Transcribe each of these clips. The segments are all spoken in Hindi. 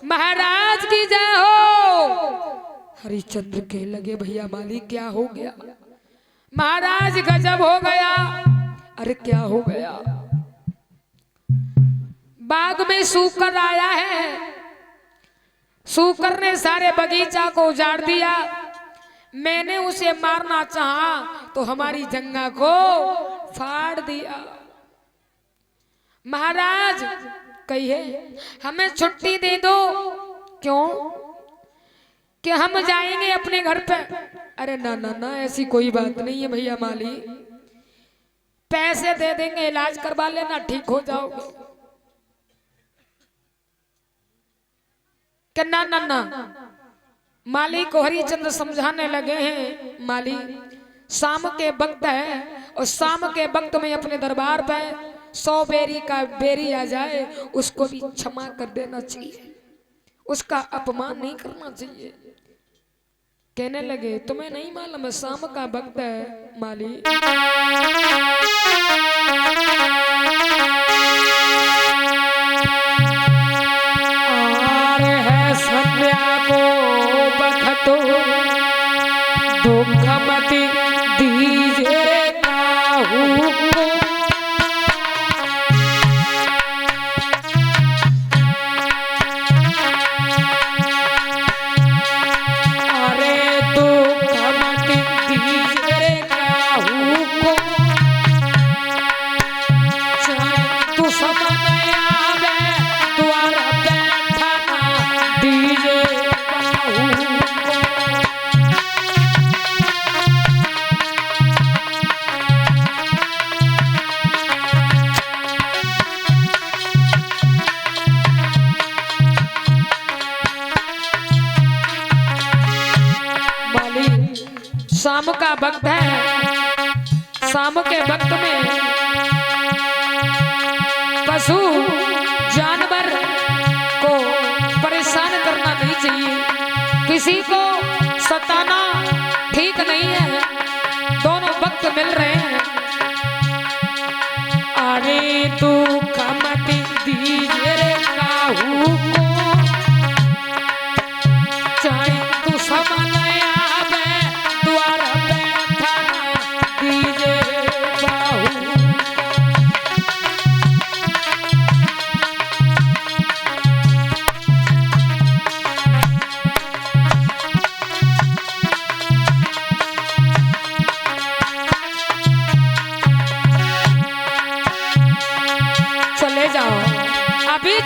महाराज की जय हो। हरिश्चंद्र के लगे भैया माली क्या हो गया? महाराज गजब हो गया। अरे क्या हो गया? बाग में सूकर आया है, सूकर ने सारे बगीचा को उजाड़ दिया। मैंने उसे मारना चाहा तो हमारी जंगा को फाड़ दिया। महाराज कहिए हमें छुट्टी दे दो। क्यों? कि हम जाएंगे अपने घर पे। अरे ना ना ना, ऐसी कोई बात नहीं है भैया माली, पैसे दे देंगे, इलाज करवा लेना, ठीक हो जाओगे। कि ना ना ना, माली को हरिचंद्र समझाने लगे हैं, माली शाम के वक्त है और शाम के वक्त में अपने दरबार पे 100 बेरी का बेरी आ जाए उसको भी क्षमा कर देना चाहिए, उसका अपमान नहीं करना चाहिए। कहने लगे तुम्हें नहीं मालूम शाम का वक्त है माली। आर है संध्या को बखतो दुख मति दीजे काहू को। शाम का वक्त है, शाम के वक्त में पशु जानवर को परेशान करना नहीं चाहिए, किसी को सताना ठीक नहीं है। दोनों वक्त मिल रहे हैं। अरे तू कमति दीजे काहू को, चाहे तू समझ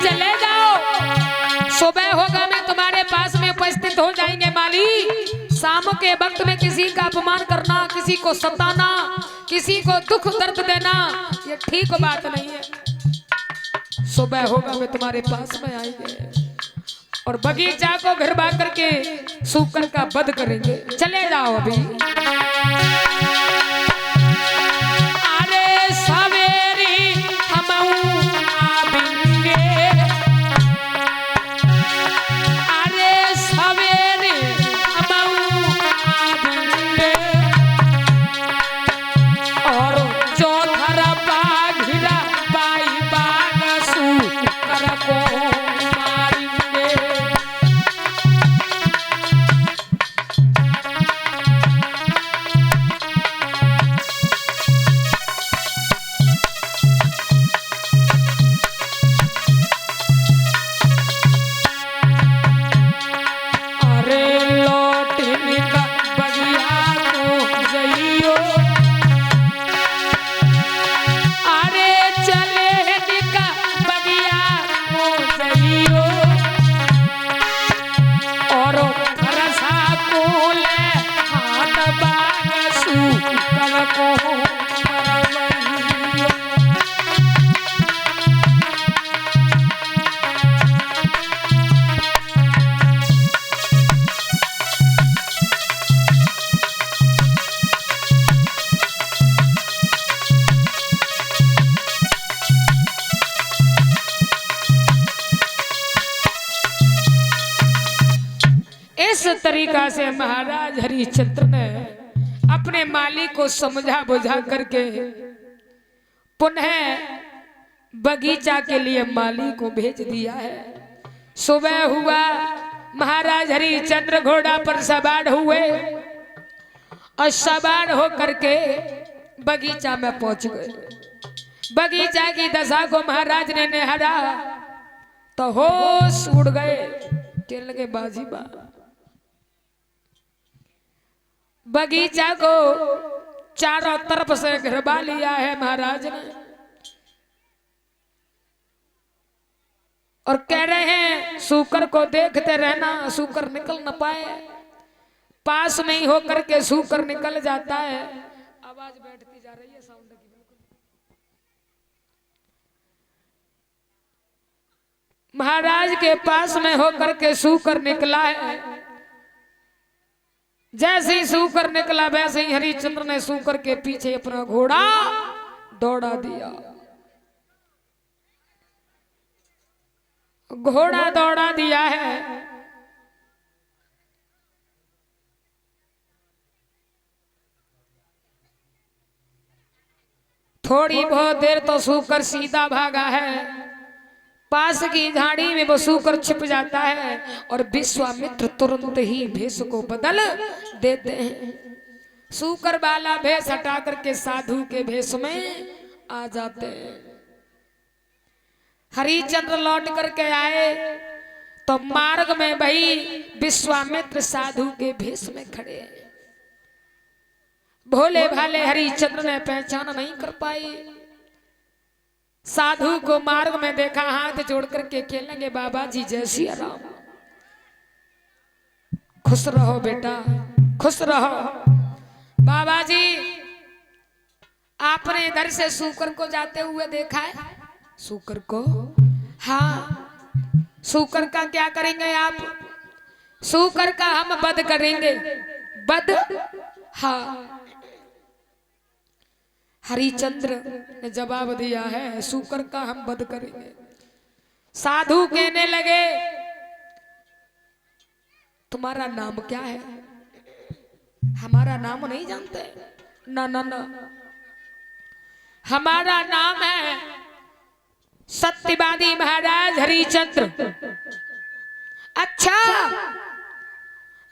चले जाओ, सुबह होगा मैं तुम्हारे पास में उपस्थित हो जाएंगे माली। शाम के वक्त में किसी का अपमान करना, किसी को सताना, किसी को दुख दर्द देना ये ठीक बात नहीं है। सुबह होगा मैं तुम्हारे पास में आएंगे और बगीचा को घिरवा करके सूकर का वध करेंगे। चले जाओ अभी। इस तरीका से महाराज हरिश्चंद्र ने अपने मालिक को समझा बुझा करके पुनः बगीचा के लिए माली को भेज दिया है। सुबह हुआ, महाराज हरिश्चंद्र घोड़ा पर सवार हुए और सवार होकर के बगीचा में पहुंच गए। बगीचा की दशा को महाराज ने निहारा तो होश उड़ गए। कहने लगे बाजी बा, बगीचा को चारों तरफ से घिरवा लिया है महाराज ने, और कह रहे हैं सूकर को देखते रहना, सूकर निकल न पाए। पास नहीं होकर के सूकर निकल जाता है। आवाज बैठती जा रही है साउंड की। महाराज के पास में होकर के सूकर निकला है। जैसे ही सूकर निकला वैसे ही हरिश्चंद्र ने सूकर के पीछे अपना घोड़ा दौड़ा दिया। घोड़ा दौड़ा दिया है। थोड़ी बहुत देर तो सूकर सीधा भागा है। पास की झाड़ी में वो सूकर छिप जाता है और विश्वामित्र तुरंत ही भेष को बदल देते हैं। सूकर वाला भेष हटा करके साधु के भेष में आ जाते हैं। हरिश्चंद्र लौट करके आए तो मार्ग में भाई विश्वामित्र साधु के भेष में खड़े हैं। भोले भाले हरिश्चंद्र ने पहचान नहीं कर पाई। साधु को मार्ग में देखा, हाथ जोड़ करके कहने लगे बाबा जी जय सिया राम। खुश रहो बेटा, खुश रहो। बाबा जी आपने इधर से सूकर को जाते हुए देखा है? सूकर को? हाँ। सूकर का क्या करेंगे आप? सूकर का हम वध करेंगे। वध? हाँ। हरिश्चंद्र ने जवाब दिया है सूकर का हम वध करेंगे। साधु कहने लगे तुम्हारा नाम क्या है? हमारा नाम नहीं जानते? ना ना ना, हमारा नाम है सत्यवादी महाराज हरिश्चंद्र। अच्छा,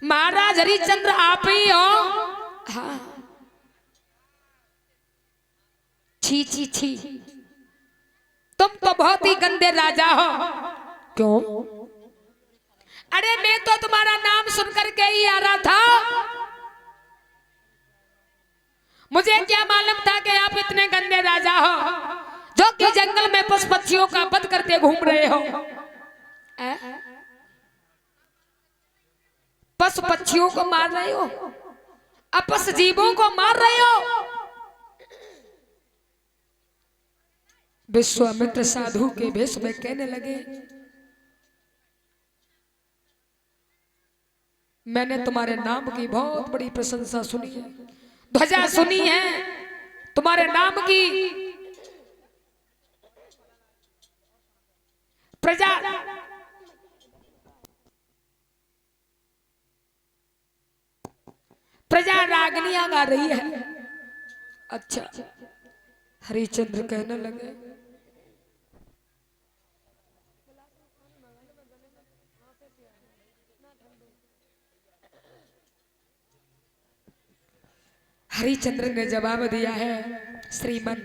महाराज हरिश्चंद्र आप ही हो? हाँ। छी छी छी, तुम तो बहुत ही गंदे राजा हो। क्यों? अरे मैं तो तुम्हारा नाम सुनकर के ही आ रहा था। मुझे क्या मालूम था कि आप इतने गंदे राजा हो जो कि जंगल में पशु पक्षियों का वध करते घूम रहे हो। पशु पक्षियों को मार रहे हो, अपस जीवों को मार रहे हो। विश्वामित्र साधु के भेष में कहने लगे मैंने तुम्हारे नाम की बहुत बड़ी प्रशंसा सुनी है, ध्वजा सुनी है तुम्हारे नाम की। प्रजा रागनियां गा रही है। अच्छा। हरिश्चंद्र कहने लगे हरिश्चंद्र ने जवाब दिया है श्रीमन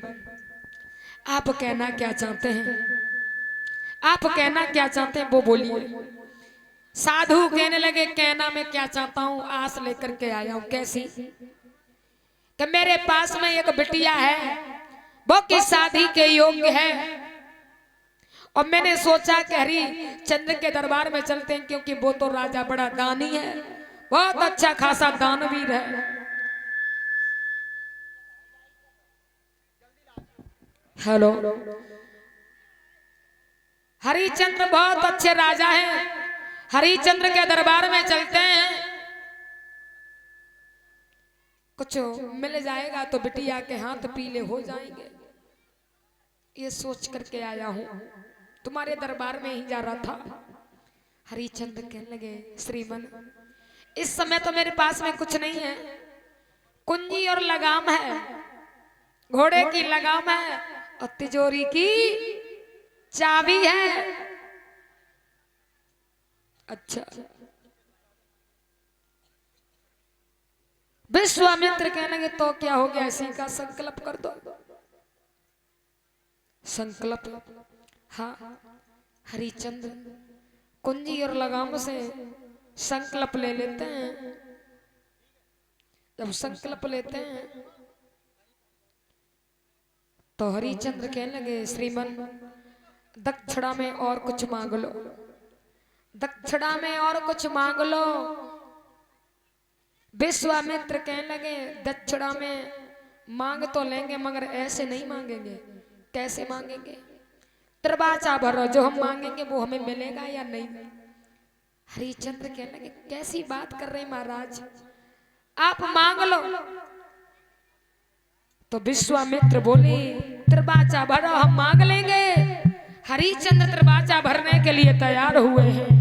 आप कहना क्या चाहते हैं? आप कहना क्या चाहते हैं वो बोलिए। साधु कहने लगे कहना मैं क्या चाहता हूं, आस लेकर के आया हूं। कैसी? कि मेरे पास में एक बिटिया है वो की शादी के योग्य है और मैंने सोचा कि हरिश्चंद्र के दरबार में चलते हैं क्योंकि वो तो राजा बड़ा दानी है, बहुत अच्छा खासा दानवीर है। हेलो, हरिश्चंद्र बहुत अच्छे राजा हैं, हरिश्चंद्र के दरबार में चलते हैं, कुछ मिल जाएगा तो बिटिया के हाथ पीले हो जाएंगे। ये सोच करके आया हूं, तुम्हारे दरबार में ही जा रहा था। हरिश्चंद्र कहने लगे श्रीमन इस समय तो मेरे पास में कुछ नहीं है, कुंजी और लगाम है, घोड़े की लगाम है और तिजोरी की चाबी है। अच्छा, विश्वामित्र कहने लगे तो क्या हो गया, इसी का संकल्प कर दो। संकल्प, हाँ। हरिचंद्र कुंजी और लगाम से संकल्प ले लेते हैं। जब संकल्प लेते हैं तो हरिचंद्र कहने लगे, श्रीमन दक्षिणा में और कुछ मांग लो, दक्षिणा में और कुछ मांग लो। विश्वामित्र कहने लगे, दक्षिणा में मांग तो लेंगे मगर ऐसे नहीं मांगेंगे। कैसे मांगेंगे? त्रिवाचा भरो, जो हम मांगेंगे वो हमें मिलेगा या नहीं। हरिचंद्र कहने लगे, कैसी बात कर रहे महाराज, आप मांग लो। तो विश्वामित्र बोले, त्रिवाचा भरो, हम मांग लेंगे। हरिचंद्र त्रिवाचा भरने के लिए तैयार हुए हैं।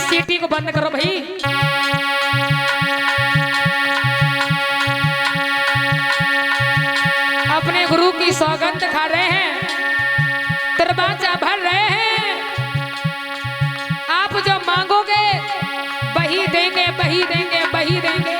सीटी को बंद करो भाई। अपने गुरु की सौगंध खा रहे हैं, दरवाजा भर रहे हैं। आप जो मांगोगे वही देंगे, वही देंगे, वही देंगे।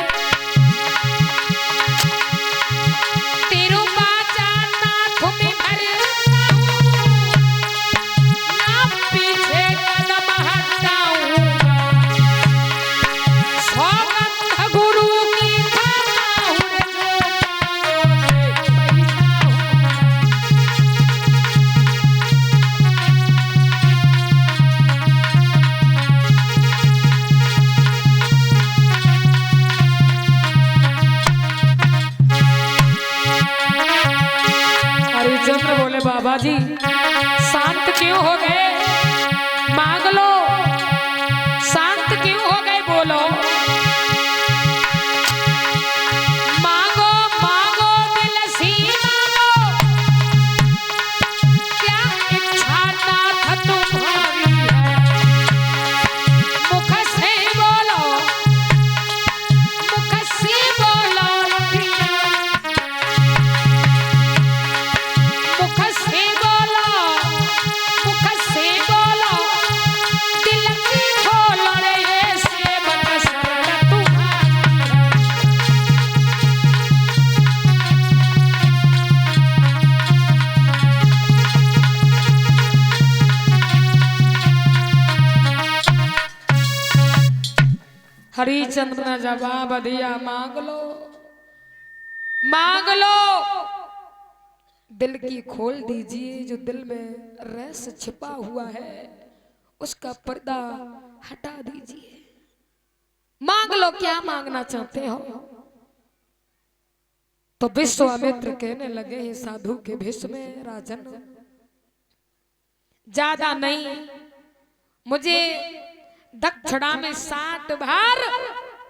बोले, बाबा जी शांत क्यों हो गए? मांग लो। शांत क्यों हो गए? बोलो। मांगो मांगो दिल सी मांगो, क्या इच्छा नाथ तुम्हारी है? मुख से बोलो, मुख से बोलो, हरिचंद्र ने जवाब दिया, मांग लो, मांग लो। दिल की खोल दीजिए, जो दिल में रहस्य छिपा हुआ है उसका पर्दा हटा दीजिए। मांग लो, क्या मांगना चाहते हो? तो विश्वामित्र कहने लगे, हे साधु के भेष में राजन, ज्यादा नहीं, मुझे दक्षिणा में 60 भार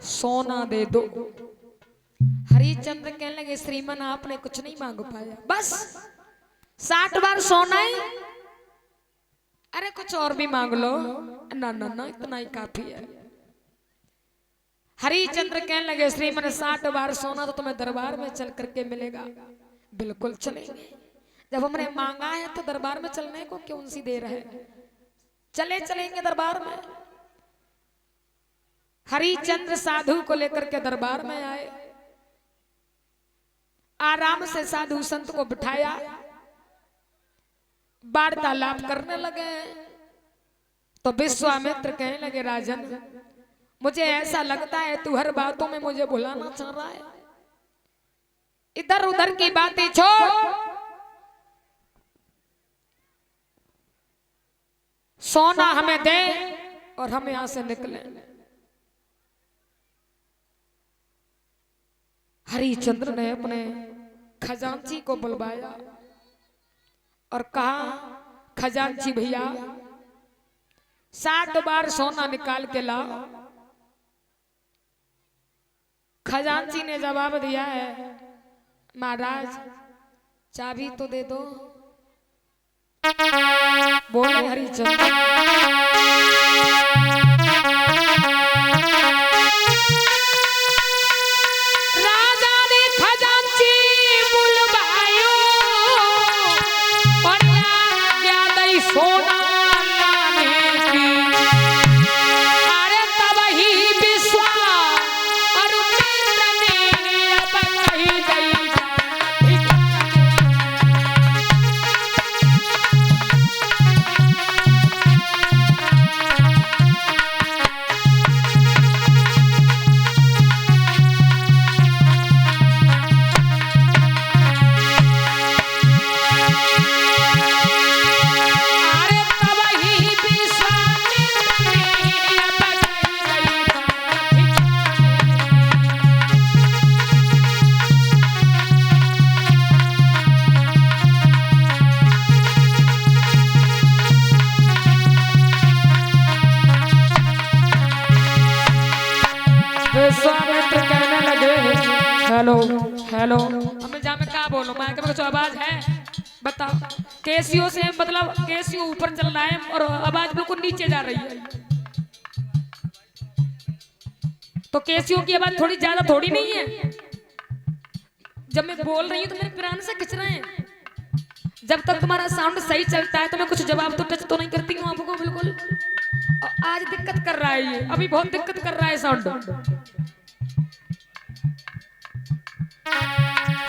सोना दे दो। हरिचंद्र कहने लगे, श्रीमन आपने कुछ नहीं मांग पाया, बस 60 बार सोना ही? अरे कुछ और भी मांग लो। ना ना ना, इतना ही काफी है। हरिचंद्र कहने लगे, श्रीमन 60 बार सोना तो तुम्हें दरबार में चल करके मिलेगा। बिल्कुल चलेंगे, जब हमने मांगा है तो दरबार में चलने को क्यों सी देर है, चले चलेंगे दरबार में। हरिचंद्र साधु को लेकर के दरबार में आए। आराम से साधु संत को बिठाया, वार्तालाप करने लगे। तो विश्वामित्र कहने लगे, राजन मुझे ऐसा लगता है तू हर बातों में मुझे भुलाना चाह रहा है। इधर उधर की बातें छोड़, सोना हमें दे और हम यहां से निकले। हरिश्चंद्र ने अपने खजांची को बुलवाया और कहा, खजांची भैया 60 बार सोना निकाल के लाओ। खजांची ने जवाब दिया है, महाराज चाबी तो दे दो। बोले हरिश्चंद्र, राजा ने खजांची बुलवायो और आज्ञा दई सोना लाने की। अरे तब ही विश्वामित्र ने अब कही गई विश्वामित्र कहने लगे, हेलो हेलो। हमें जा मैं क्या बोलूं, मैं कुछ आवाज है बताओ। केसियो से मतलब केसियो ऊपर चल रहा है और आवाज बिल्कुल नीचे जा रही है। तो केसियो की आवाज थोड़ी ज्यादा थोड़ी नहीं है। जब मैं बोल रही हूँ तो मेरे प्राण से खिंच रहे हैं। जब तक तुम्हारा साउंड सही चलता है तो मैं कुछ जवाब तो टच तो नहीं करती हूँ आपको बिल्कुल। और आज दिक्कत कर रहा है, ये अभी बहुत दिक्कत कर रहा है साउंड।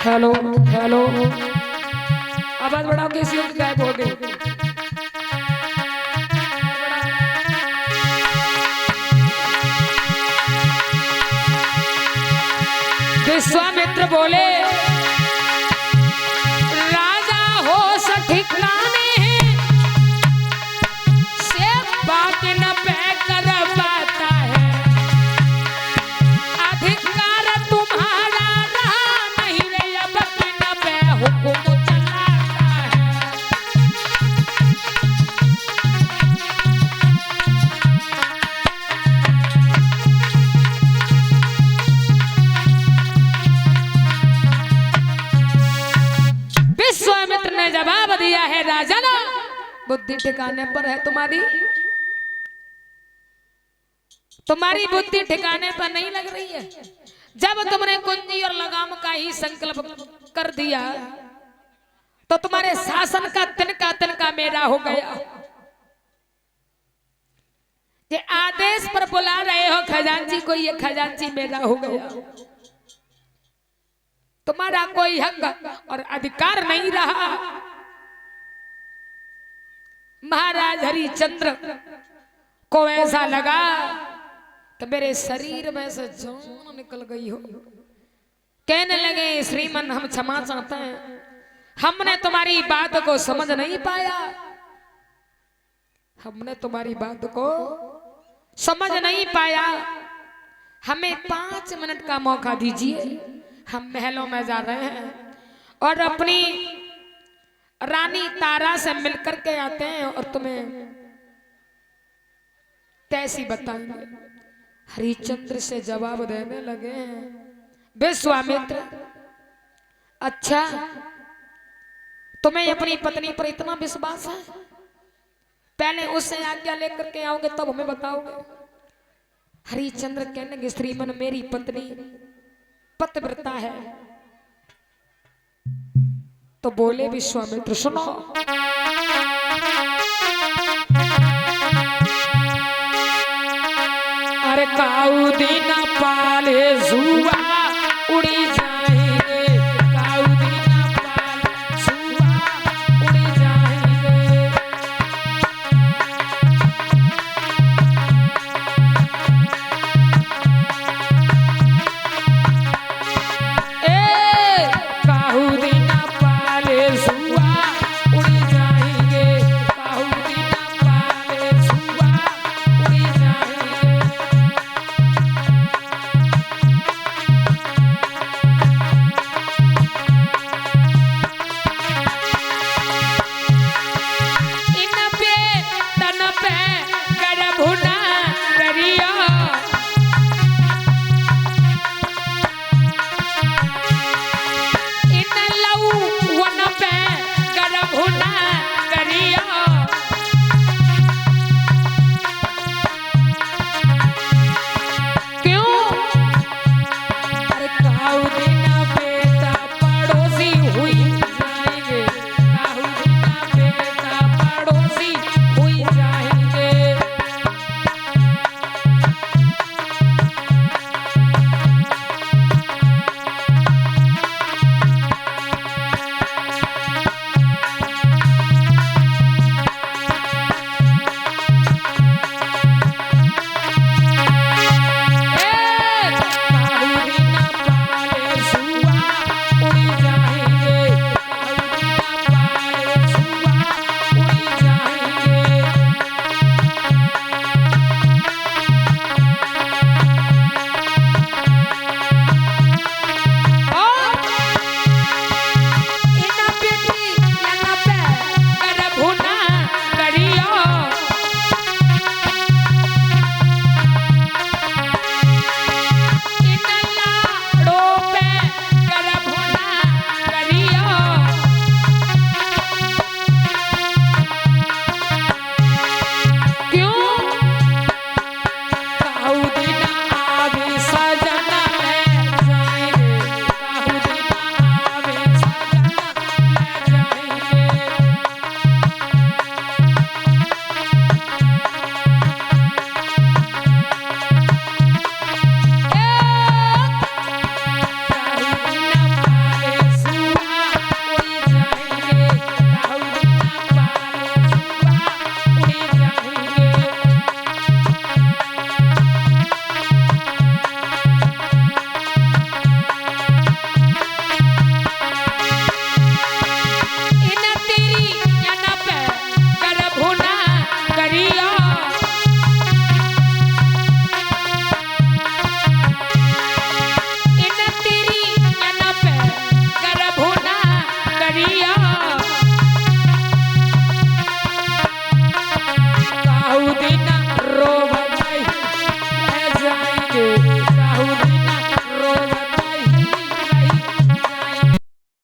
हेलो हेलो, आवाज बढ़ाओ। केसियो की गायब हो गई। विश्वामित्र बोले, राजा हो ठिकाने से बात न कर पाता है। अधिकार तुम्हारा रहा नहीं रे, अब न पे हुक्म चलाता है। विश्वामित्र ने जवाब दिया है, राजन बुद्धि ठिकाने पर है तुम्हारी? तुम्हारी बुद्धि ठिकाने पर नहीं लग रही है। जब तुमने कुंजी और लगाम का ही संकल्प कर दिया तो तुम्हारे शासन का तिनका मेरा हो गया। ये आदेश पर बुला रहे हो खजांची को, ये खजांची मेरा हो गया। तुम्हारा कोई हक और अधिकार नहीं रहा। महाराज हरिश्चंद्र को ऐसा लगा कि मेरे शरीर में से जान निकल गई हो। कहने लगे, श्रीमन हम क्षमा चाहते हैं, हमने तुम्हारी बात को समझ नहीं पाया। हमने तुम्हारी बात को समझ नहीं पाया। हमें 5 मिनट का मौका दीजिए। हम महलों में जा रहे हैं और अपनी रानी तारा से मिलकर के आते हैं और तुम्हें कैसी बताएंगे। हरिश्चंद्र से जवाब देने लगे हैं, विश्वामित्र अच्छा तुम्हें अपनी पत्नी पर इतना विश्वास है? पहले उससे आज्ञा लेकर के आओगे तब हमें बताओगे। हरिश्चंद्र कहने लगे, श्रीमन मेरी पत्नी पतिव्रता है। तो बोले विश्वामित्र, सुनो अरे काऊ दिन पाले जुआ उड़ी जा